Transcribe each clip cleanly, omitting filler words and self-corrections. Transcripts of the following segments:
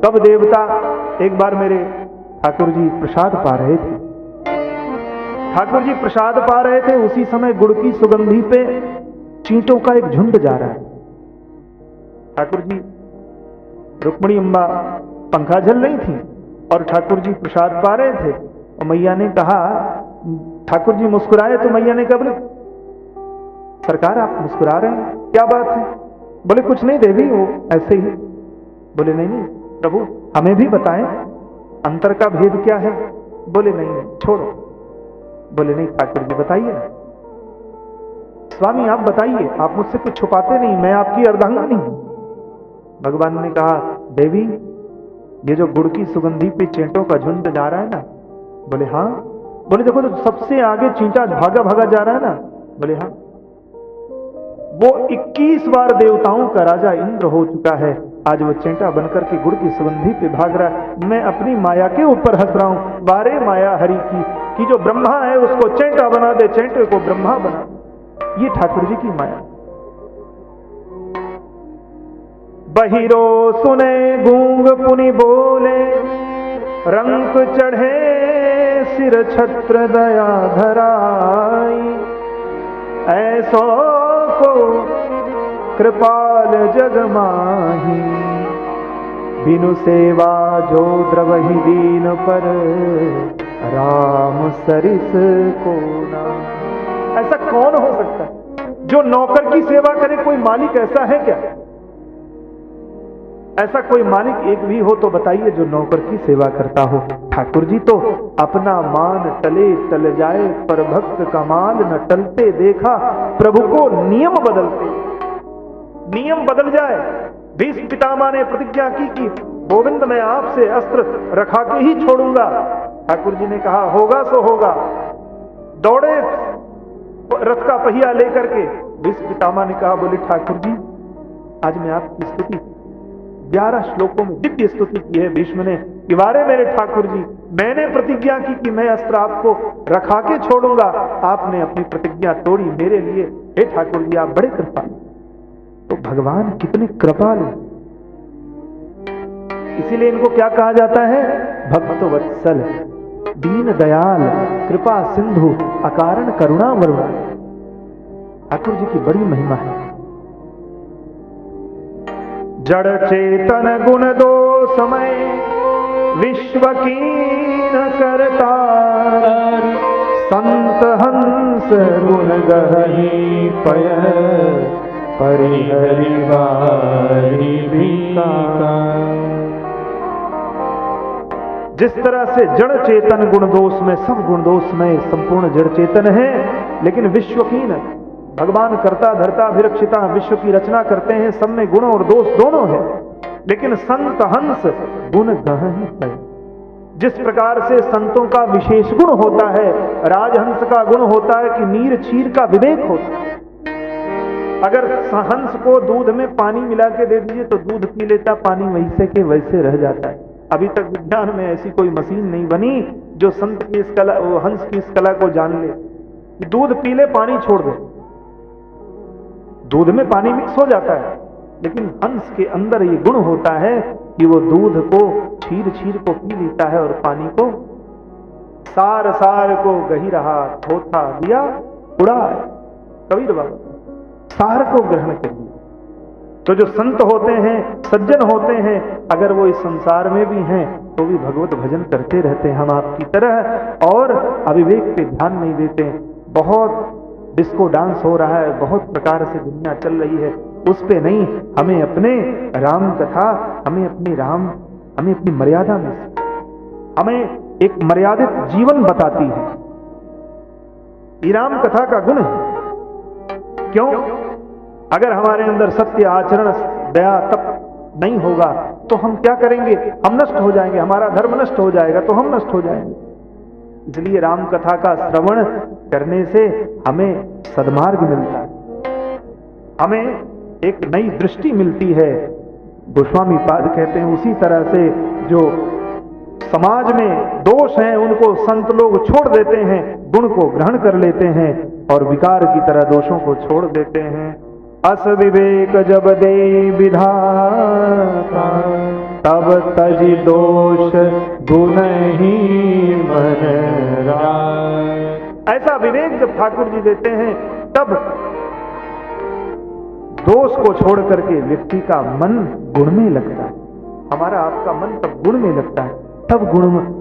कब देवता, एक बार मेरे ठाकुर जी प्रसाद पा रहे थे, ठाकुर जी प्रसाद पा रहे थे, उसी समय गुड़ की सुगंधी पे चींटों का एक झुंड जा रहा है। ठाकुर जी, रुक्मिणी अम्बा पंखा झल रही थी और ठाकुर जी प्रसाद पा रहे थे। और मैया ने कहा, ठाकुर जी मुस्कुराए तो मैया ने कहा, बोले सरकार आप मुस्कुरा रहे हैं, क्या बात है? बोले कुछ नहीं देवी, वो ऐसे ही। बोले नहीं नहीं प्रभु, हमें भी बताएं अंतर का भेद क्या है। बोले नहीं छोड़ो। बोले नहीं ठाकुर जी बताइए ना। स्वामी आप बताइए, आप मुझसे कुछ छुपाते नहीं, मैं आपकी अर्धांगिनी हूं। भगवान ने कहा, देवी ये जो गुड़ की सुगंधी पे चींटों का झुंड जा रहा है ना। बोले हाँ। बोले देखो तो सबसे आगे चींटा भागा भागा जा रहा है ना। बोले हाँ। वो 21 बार देवताओं का राजा इंद्र हो चुका है, आज वो चींटा बनकर के गुड़ की सुगंधी पे भाग रहा है। मैं अपनी माया के ऊपर हंस रहा हूं, बारे माया हरि की, कि जो ब्रह्मा है उसको चींटा बना दे, चींटे को ब्रह्मा बना दे। ये ठाकुर जी की माया। बहिरो सुने गूंग पुनि बोले, रंक चढ़े सिर छत्र दया धराई, ऐसो को कृपाल जग माही, बिनु सेवा जो द्रवहि दीन पर, राम सरिस को ना। ऐसा कौन हो सकता है जो नौकर की सेवा करे? कोई मालिक ऐसा है क्या? ऐसा कोई मालिक एक भी हो तो बताइए जो नौकर की सेवा करता हो। ठाकुर जी तो अपना मान टले टल जाए, पर भक्त का माल न टलते देखा, प्रभु को नियम बदलते। नियम बदल जाए। भीष्म पितामह ने प्रतिज्ञा की कि गोविंद मैं आपसे अस्त्र रखा के ही छोड़ूंगा। ठाकुर जी ने कहा होगा सो होगा। दौड़े रथ का पहिया लेकर के। भीष्म पितामह ने कहा, बोले ठाकुर जी आज मैं आपकी स्तुति 11 श्लोकों में दिव्य स्तुति की है भीष्म ने, कि वारे मेरे ठाकुर जी, मैंने प्रतिज्ञा की कि मैं अस्त्र आपको रखा के छोड़ूंगा, आपने अपनी प्रतिज्ञा तोड़ी मेरे लिए। हे ठाकुर जी आप बड़े कृपालु। तो भगवान कितने कृपालु, इसीलिए इनको क्या कहा जाता है? भक्त वत्सल, दीन दयाल, कृपा सिंधु, अकारण करुणा वरुणा। ठाकुर जी की बड़ी महिमा है। जड़ चेतन गुण दो समय, विश्व कीन करतार, संत हंस गुण गहि पय, परिहरि बारी भीकार। जिस तरह से जड़ चेतन गुण दोष में, सब गुण दोष में संपूर्ण जड़ चेतन है, लेकिन विश्वकीन भगवान करता धरता विरक्षिता, विश्व की रचना करते हैं, सब में गुण और दोष दोनों है। लेकिन संत हंस गुण गहि पय। जिस प्रकार से संतों का विशेष गुण होता है, राजहंस का गुण होता है कि नीर क्षीर का विवेक होता है। अगर हंस को दूध में पानी मिला के दे दीजिए तो दूध पी लेता, पानी वैसे के वैसे रह जाता है। अभी तक विज्ञान में ऐसी कोई मशीन नहीं बनी जो संत की इस कला, हंस की इस कला को जान ले कि दूध पी ले पानी छोड़ दे। दूध में पानी मिक्स हो जाता है, लेकिन हंस के अंदर ये गुण होता है कि वो दूध को क्षीर क्षीर को पी लेता है और पानी को, सार सार को गही रहा, थोथा दिया उड़ा। कबीर बाबा सार को ग्रहण करिए। तो जो संत होते हैं, सज्जन होते हैं, अगर वो इस संसार में भी हैं तो भी भगवत भजन करते रहते हैं हम आपकी तरह, और अविवेक पे ध्यान नहीं देते। बहुत डिस्को डांस हो रहा है, बहुत प्रकार से दुनिया चल रही है, उस पे नहीं, हमें अपने राम कथा, हमें अपनी मर्यादा में, हमें एक मर्यादित जीवन बताती है। ये राम कथा का गुण है। क्यों? अगर हमारे अंदर सत्य आचरण, दया, तप नहीं होगा तो हम क्या करेंगे? हम नष्ट हो जाएंगे, हमारा धर्म नष्ट हो जाएगा, तो हम नष्ट हो जाएंगे। इसलिए राम कथा का श्रवण करने से हमें सद्मार्ग मिलता है, हमें एक नई दृष्टि मिलती है। गोस्वामी पाद कहते हैं उसी तरह से जो समाज में दोष हैं उनको संत लोग छोड़ देते हैं, गुण को ग्रहण कर लेते हैं और विकार की तरह दोषों को छोड़ देते हैं। अस विवेक जब दे विधाता, तब तजि दोष गुणहीन मन राय। ऐसा विवेक जब ठाकुर जी देते हैं तब दोष को छोड़ करके व्यक्ति का मन गुण में लगता है। हमारा आपका मन तब गुण में लगता है, तब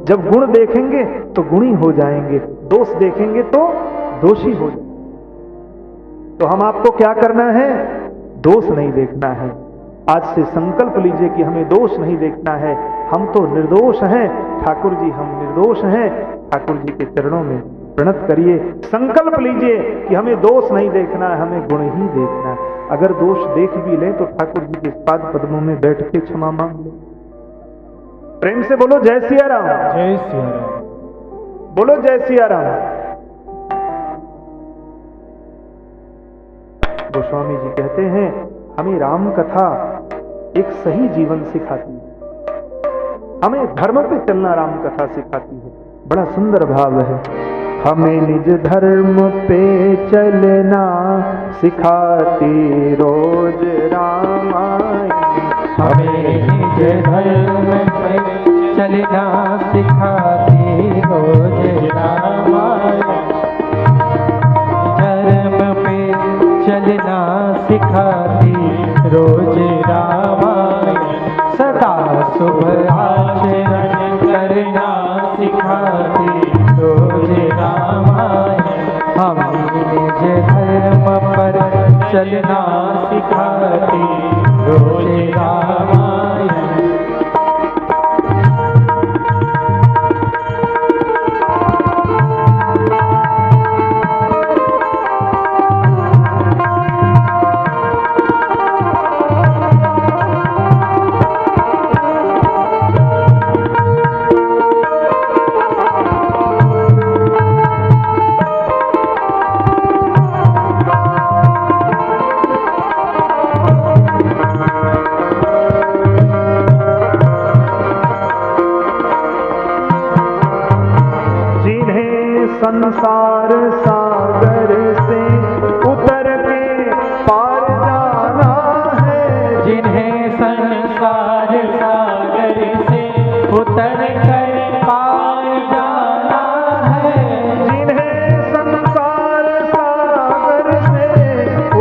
जब गुण देखेंगे तो गुणी हो जाएंगे, दोष देखेंगे तो दोषी हो जाएंगे। तो हम आपको क्या करना है? दोष नहीं देखना है। आज से संकल्प लीजिए कि हमें दोष नहीं देखना है। हम तो निर्दोष हैं ठाकुर जी, हम निर्दोष हैं। ठाकुर जी के चरणों में प्रणत करिए, संकल्प लीजिए कि हमें दोष नहीं देखना है, हमें गुण ही देखना है। अगर दोष देख भी ले तो ठाकुर जी के पाद पद्मों में बैठ के क्षमा मांग लो। प्रेम से बोलो जय सिया राम। जय सिया राम। बोलो जय सिया राम। गोस्वामी जी कहते हैं हमें राम कथा एक सही जीवन सिखाती है, हमें धर्म पे चलना राम कथा सिखाती है। बड़ा सुंदर भाव है। हमें निज धर्म पे चलना सिखाती रोज रामायण। हमें निज धर्म पे चलना सिखाती रोज रामायण। धर्म पे चलना सिखाती रोज रामायण। सदा शुभ आचरण करना सिखाती रोज रामायण। हमें निज धर्म पर चलना सिखाती रोज रामायण। संसार सागर से उतर के पार जाना है। जिन्हें संसार सागर से उतर कर पार जाना है। जिन्हें संसार सागर से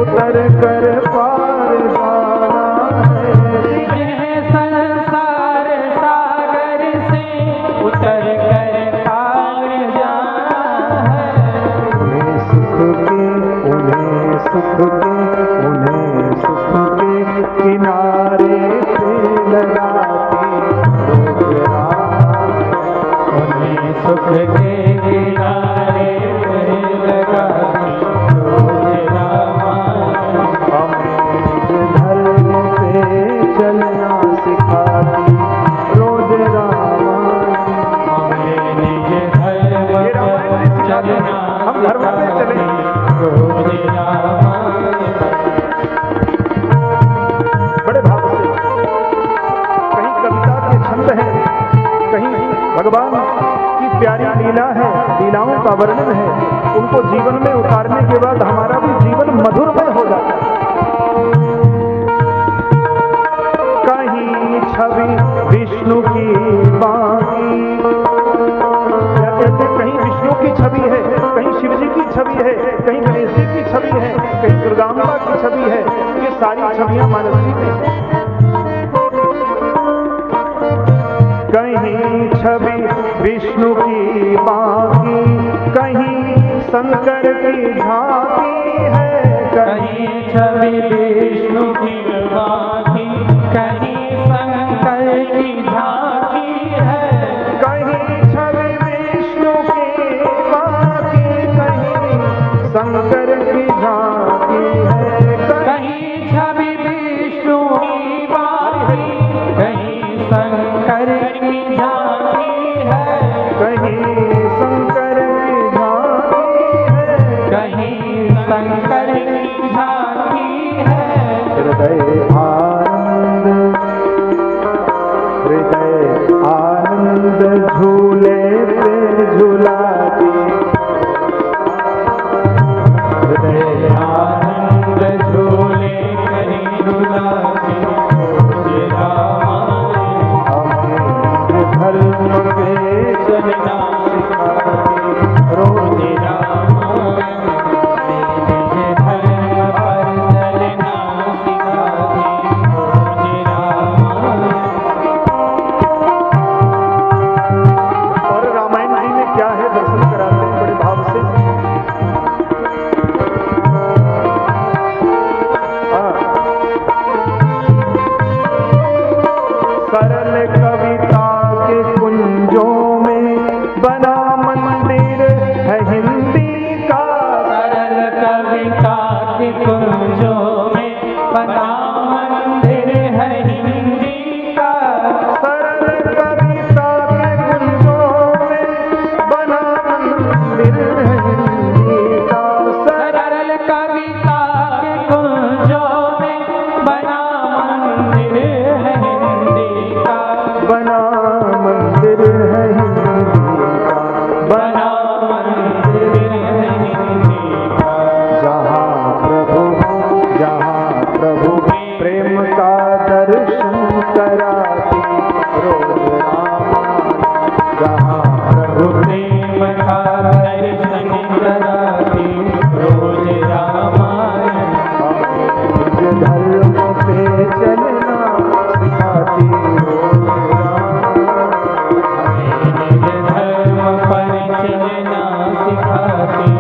उतर कर पार जाना है। जिन्हें संसार सागर से उतर कर पार जाना है। उन्हें सुख के किनारे पे लगाती रोज रामायण। उन्हें सुख के किनारे पे लगाती रोज रामायण। हमें निज धर्म पे चलना सिखाती रोज रामायण। हमें निज धर्म पर चलना हम धर्म पे चले रोज रामायण। बड़े भाव से, कहीं कविता के छंद है, कहीं भगवान की प्यारी लीला है, लीलाओं का वर्णन है। उनको जीवन में उतारने के बाद हमारा भी जीवन मधुरमय हो जाता है। कहीं छवि विष्णु की बाकी, क्या कहते हैं, कहीं विष्णु की छवि है, कहीं शिव जी की छवि है, कहीं गणेश जी की छवि है, कहीं दुर्गांबा की छवि है। ये सारी छवियां मानस जी में। कहीं छवि विष्णु की बाकी, कहीं शंकर की झांकी है। कहीं छवि विष्णु की बाकी, कहीं शंकर की झांकी है। कहीं छवि विष्णु की बाकी, कहीं शंकर की झांकी है। कहीं छवि विष्णु की बाकी, कहीं शंकर की झांकी है। कहीं शंकर की झांकी है। कहीं शंकर की झांकी है। कुंजों में बना मंदिर है हिंदी का। सरल कविता के कुंजों में बना मंदिर है हिंदी का। सरल कविता के कुंजों में बना मंदिर है हिंदी का। बना मंदिर है हिंदी का। बना मंदिर है हिंदी का। जहाँ प्रभु प्रेम का दर्शन कराती रोज रामायण। जहाँ प्रभु प्रेम का दर्शन कराती रोज रामायण। निज धर्म पे चलना सिखाती रोज हमें निज धर्म पर चलना सिखाती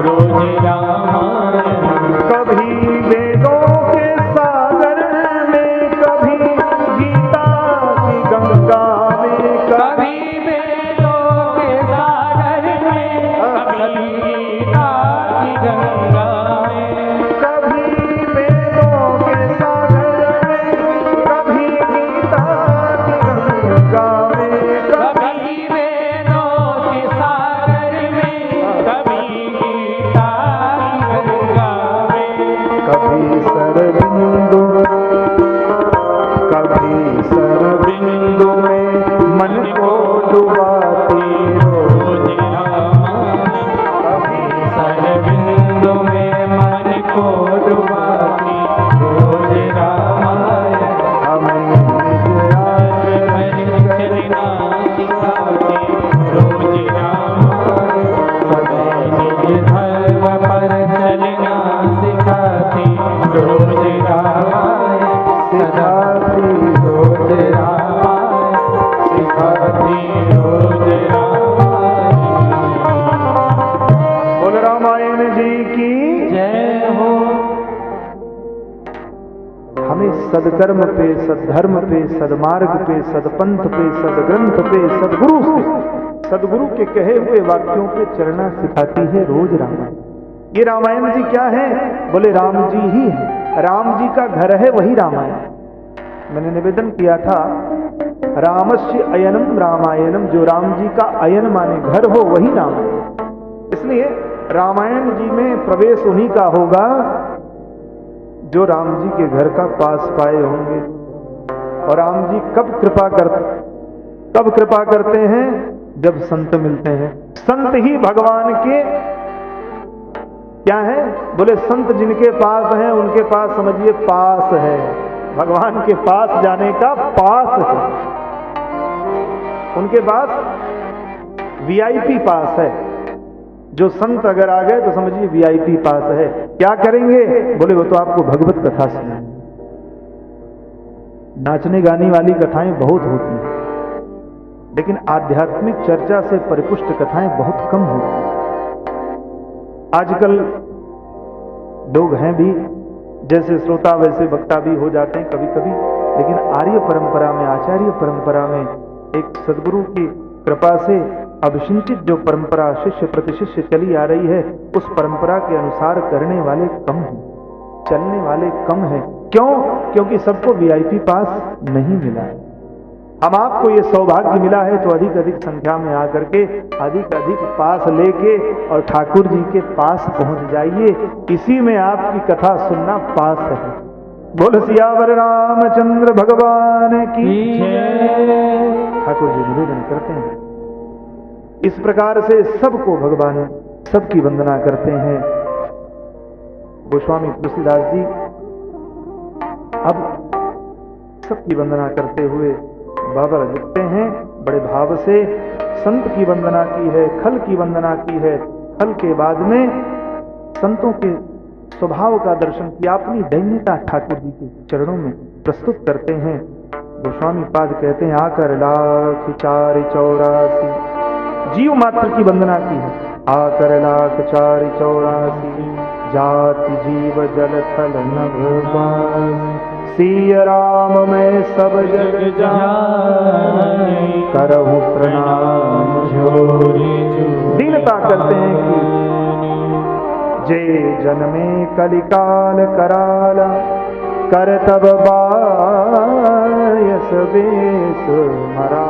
रोज रामायण। कभी वेदों के सागर में, कभी गीता की गंगा में, कभी वेदों के सागर में, कभी गीता की गंगा में। कभी वेदों के सागर में, कभी गीता की गंगा में, कभी वेदों के सागर में, कभी गीता की गंगा में। कभी सरबिंदु में मन को डुबाती रोज रामायण। कभी सरबिंदु में मन को डुबाती रोज रामायण। हमें निज चलना सिखाती रोज रामायण। निज धर्म पर चलना सिखाती रोज रामायण। सिखाती रोज रामायण सिखाती रोज रामायण। बोल रामायण जी की। जय हो। हमें सदकर्म पे, सद्धर्म पे, सदमार्ग पे, सदपंथ पे, सदग्रंथ पे, सदगुरु पे, सदगुरु के कहे हुए वाक्यों पे चलना सिखाती है रोज रामायण। ये रामायण जी क्या है? बोले राम जी ही है। राम जी का घर है वही रामायण। मैंने निवेदन किया था, रामस्य अयनम रामायणम, जो राम जी का अयन माने घर हो वही रामायण। इसलिए रामायण जी में प्रवेश उन्हीं का होगा जो राम जी के घर का पास पाए होंगे। और राम जी कब कृपा करते हैं? जब संत मिलते हैं। संत ही भगवान के क्या है? बोले संत जिनके पास हैं उनके पास समझिए पास है। भगवान के पास जाने का पास है। उनके पास वीआईपी पास है। जो संत अगर आ गए तो समझिए वीआईपी पास है। क्या करेंगे? बोले वो तो आपको भगवत कथा सुनाएंगे। नाचने गाने वाली कथाएं बहुत होती हैं, लेकिन आध्यात्मिक चर्चा से परिपुष्ट कथाएं बहुत कम होती हैं। आजकल लोग हैं भी, जैसे श्रोता वैसे वक्ता भी हो जाते हैं कभी कभी, लेकिन आर्य परंपरा में, आचार्य परंपरा में एक सदगुरु की कृपा से अभिसिंचित जो परंपरा शिष्य प्रति शिष्य चली आ रही है, उस परंपरा के अनुसार करने वाले कम हैं, चलने वाले कम हैं। क्यों? क्योंकि सबको वीआईपी पास नहीं मिला है। हम आपको ये सौभाग्य मिला है तो अधिक अधिक संख्या में आकर के अधिक अधिक पास लेके और ठाकुर जी के पास पहुंच जाइए। इसी में आपकी कथा सुनना पास है। बोल सियावर रामचंद्र भगवान की जय। ठाकुर जी निवेदन करते हैं, इस प्रकार से सबको भगवान सबकी वंदना करते हैं। गोस्वामी तुलसीदास जी अब सबकी वंदना करते हुए बाबा लिखते हैं बड़े भाव से, संत की वंदना की है, खल की वंदना की है। खल के बाद में संतों के स्वभाव का दर्शन किया, अपनी दैन्यता ठाकुर जी के चरणों में प्रस्तुत करते हैं। गोस्वामी पाद कहते हैं, आकर लाख 484 जीव मात्र की वंदना की है। आकर लाख 484 जाति जीव जल थल नभ सिय राम मैं सब जग जाने करहु प्रणाम। दीनता करते हैं कि जे जन्मे कलिकाल कराल कर तब बायस बेस मरा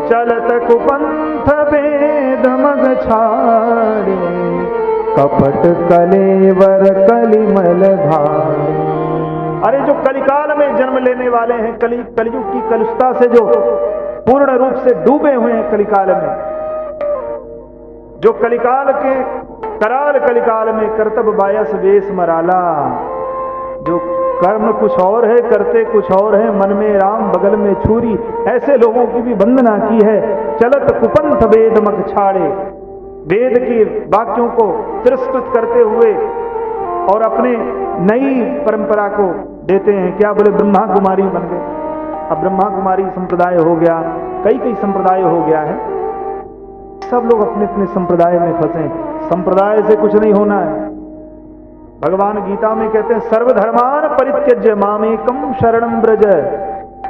चलत कुपंथ वेद मग छाड़े कपट कलेवर कलिमल भारे। अरे जो कलिकाल में जन्म लेने वाले हैं, कलयुग की कलुषता से जो पूर्ण रूप से डूबे हुए हैं कलिकाल में, जो कलिकाल के कराल कलिकाल में करतब बायस वेश मराला, जो कर्म कुछ और है करते कुछ और है, मन में राम बगल में छुरी, ऐसे लोगों की भी वंदना की है। चलत कुपंथ वेद मग छाड़े, वेद के वाक्यों को तिरस्कृत करते हुए और अपने नई परंपरा को देते हैं। क्या बोले, ब्रह्मा कुमारी बन गए। अब ब्रह्मा कुमारी संप्रदाय हो गया, कई संप्रदाय हो गया है, सब लोग अपने अपने संप्रदाय में फंसे। संप्रदाय से कुछ नहीं होना है। भगवान गीता में कहते हैं सर्वधर्मान परित्यज्य मामेकम शरणं व्रज।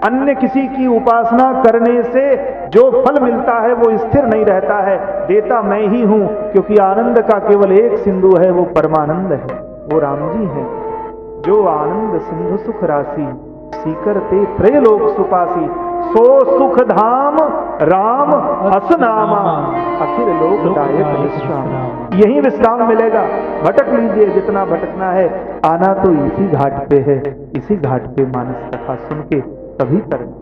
अन्य किसी की उपासना करने से जो फल मिलता है वो स्थिर नहीं रहता है, देता मैं ही हूं, क्योंकि आनंद का केवल एक सिंधु है, वो परमानंद है, वो राम जी है। जो आनंद सिंधु सुख राशि सीकर ते त्रैलोक सुपासी, सो सुख धाम राम असनामा अखिल लोक दायक विश्राम। यही विश्राम मिलेगा। भटक लीजिए जितना भटकना है, आना तो इसी घाट पे है, इसी घाट पे मानस कथा सुन के तभी तरना।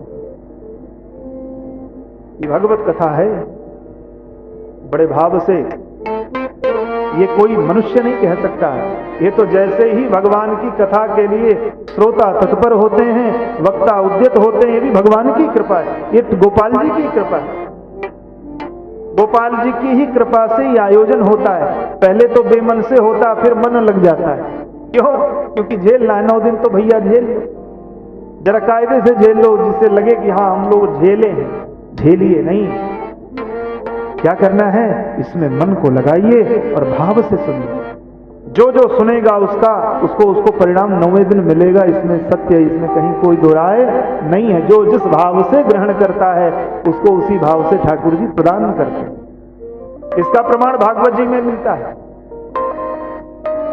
ये भगवत कथा है, बड़े भाव से। ये कोई मनुष्य नहीं कह सकता। ये तो जैसे ही भगवान की कथा के लिए श्रोता तत्पर होते हैं, वक्ता उद्यत होते हैं, ये भी भगवान की कृपा है। ये गोपाल जी की कृपा है। गोपाल जी की ही कृपा से ही आयोजन होता है। पहले तो बेमन से होता, फिर मन लग जाता है। क्यों? क्योंकि झेलना है 9 दिन तो भैया झेल लो, जरा कायदे से झेल लो, जिससे लगे कि हाँ हम लोग झेले हैं। झेलिए नहीं, क्या करना है, इसमें मन को लगाइए और भाव से सुनिए। जो जो सुनेगा उसको परिणाम 9वें दिन मिलेगा। इसमें सत्य, इसमें कहीं कोई दो राय नहीं है। जो जिस भाव से ग्रहण करता है उसको उसी भाव से ठाकुर जी प्रदान करते हैं। इसका प्रमाण भागवत जी में मिलता है।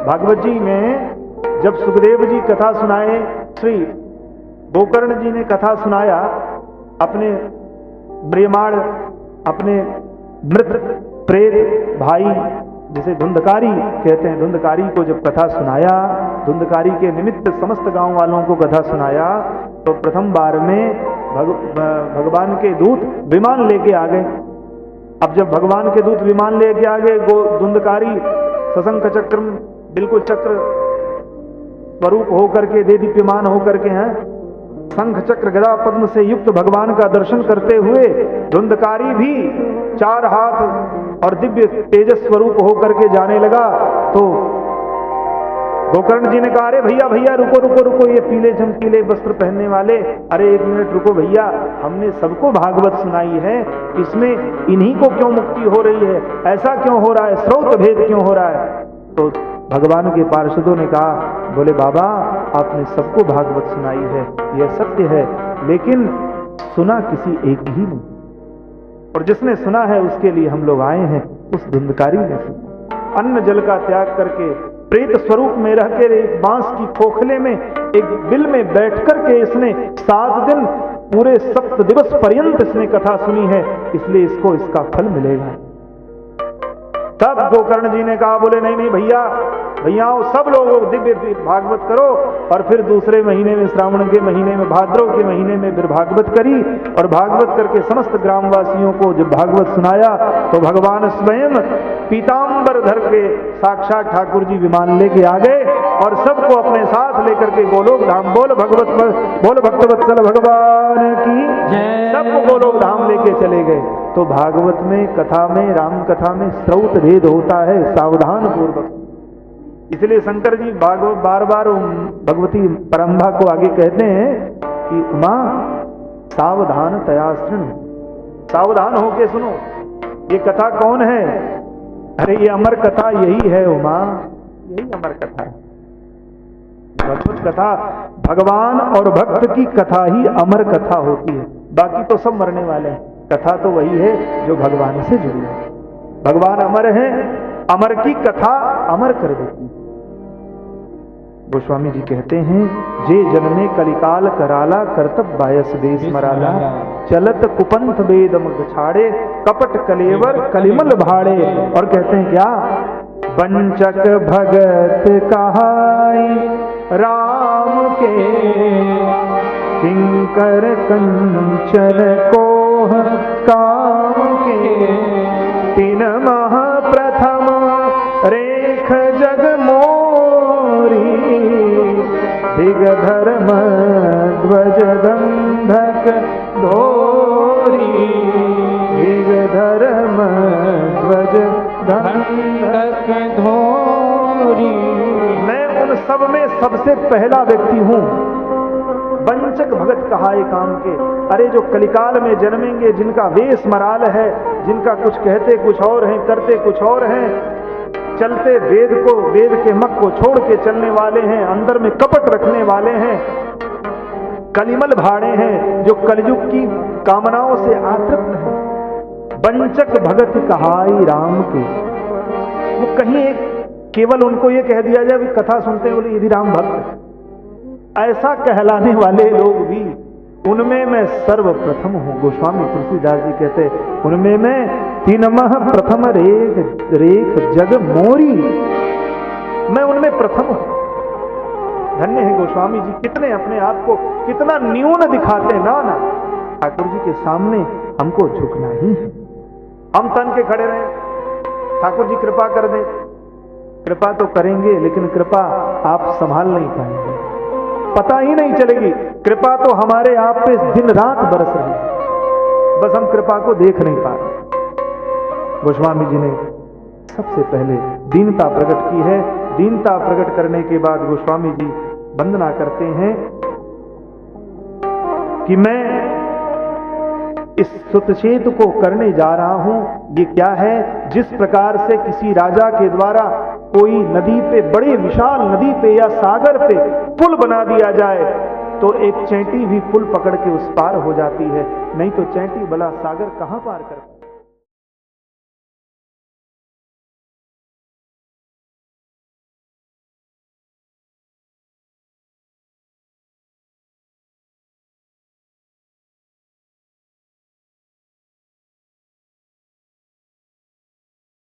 भागवत जी में जब सुखदेव जी कथा सुनाए, श्री गोकर्ण जी ने कथा सुनाया, अपने म्रियमाण, अपने मृत प्रेत भाई जिसे धुंधकारी कहते हैं, धुंधकारी को जब कथा सुनाया, धुंधकारी के निमित्त समस्त गांव वालों को कथा सुनाया, तो प्रथम बार में भगवान के दूत विमान लेके आ गए। अब जब भगवान के दूत विमान लेके आ गए, धुंधकारी सशंख चक्र, बिल्कुल चक्र स्वरूप होकर के, दे दीप्यमान होकर के हैं, शंख चक्र गदा पद्म से युक्त भगवान का दर्शन करते हुए धुंधकारी भी 4 हाथ और दिव्य तेजस स्वरूप होकर के जाने लगा। तो गोकर्ण जी ने कहा, अरे भैया भैया रुको रुको रुको, ये पीले चमकीले वस्त्र पहनने वाले, अरे 1 मिनट रुको भैया, हमने सबको भागवत सुनाई है, इसमें इन्हीं को क्यों मुक्ति हो रही है, ऐसा क्यों हो रहा है, स्रोत भेद क्यों हो रहा है? तो भगवान के पार्षदों ने कहा, बोले बाबा आपने सबको भागवत सुनाई है, यह सत्य है, लेकिन सुना किसी एक ही ने, और जिसने सुना है उसके लिए हम लोग आए हैं। उस धुंधकारी ने सुना। अन्न जल का त्याग करके प्रेत स्वरूप में रह कर एक बांस की खोखले में, एक बिल में बैठ करके इसने 7 दिन पूरे 7 दिवस पर्यंत इसने कथा सुनी है, इसलिए इसको इसका फल मिलेगा। तब गोकर्ण जी ने कहा, बोले नहीं नहीं भैया भैयाओं, सब लोग दिव्य भागवत करो। और फिर दूसरे महीने में, श्रावण के महीने में, भाद्रव के महीने में फिर भागवत करी, और भागवत करके समस्त ग्रामवासियों को जब भागवत सुनाया तो भगवान स्वयं पीतांबर धर के साक्षात ठाकुर जी विमान लेके आ गए और सबको अपने साथ लेकर के गोलोक धाम, बोल भक्तवत्सल भगवान की सबको गोलोक धाम लेके चले गए। तो भागवत में, कथा में, राम कथा में स्रोत भेद होता है, सावधान पूर्वक। इसलिए शंकर जी भागवत बार बार भगवती परंभा को आगे कहते हैं कि उमा सावधान तया सुन, सावधान होके सुनो। ये कथा कौन है? अरे ये अमर कथा यही है उमा, यही अमर कथा है। भगवत कथा, भगवान और भक्त की कथा ही अमर कथा होती है। बाकी तो सब मरने वाले हैं, कथा तो वही है जो भगवान से जुड़ी है। भगवान अमर है, अमर की कथा अमर कर देती। गोस्वामी जी कहते हैं, जे जन्मे कलिकाल कराला, करतब बायस देश मराला, चलत कुपंथ वेद मग छाड़े, कपट कलेवर कलिमल भाड़े। और कहते हैं क्या, वंचक भगत कहाई राम के, किंकर कंचन कोह काम के, तीन मह प्रथम रेख जग मोरी, दिग धर्म ध्वज गंधक धोरी, दिग धर्म ध्वज गंधक धोरी। मैं उन सब में सबसे पहला व्यक्ति हूं, वंचक भगत कहाए काम के। अरे जो कलिकाल में जन्मेंगे, जिनका वेश मराल है, जिनका कुछ कहते कुछ और हैं, करते कुछ और हैं, चलते वेद के मक को छोड़ के चलने वाले हैं, अंदर में कपट रखने वाले हैं, कलिमल भाड़े हैं, जो कलयुग की कामनाओं से आतृप्त हैं। वंचक भगत कहाई राम के। वो कहीं केवल उनको ये कह दिया जाए, कथा सुनते हैं बोले ये भी राम भक्त है, ऐसा कहलाने वाले लोग भी, उनमें मैं सर्वप्रथम हूं। गोस्वामी तुलसीदास जी कहते, उनमें मैं तीनमह प्रथम रेख जग मोरी, मैं उनमें प्रथम हूं। धन्य है गोस्वामी जी, कितने अपने आप को कितना न्यून दिखाते ना। ठाकुर जी के सामने हमको झुकना ही है। हम तन के खड़े रहे, ठाकुर जी कृपा कर दें, कृपा तो करेंगे लेकिन कृपा आप संभाल नहीं पाएंगे, पता ही नहीं चलेगी। कृपा तो हमारे आप पे दिन रात बरस रही है, बस हम कृपा को देख नहीं पा रहे। गोस्वामी जी ने सबसे पहले दीनता प्रकट की है। दीनता प्रकट करने के बाद गोस्वामी जी वंदना करते हैं कि मैं इस सुतचेत को करने जा रहा हूं। ये क्या है, जिस प्रकार से किसी राजा के द्वारा कोई नदी पे, बड़े विशाल नदी पे या सागर पे पुल बना दिया जाए तो एक चैंटी भी पुल पकड़ के उस पार हो जाती है, नहीं तो चैंटी भला सागर कहां पार करती है।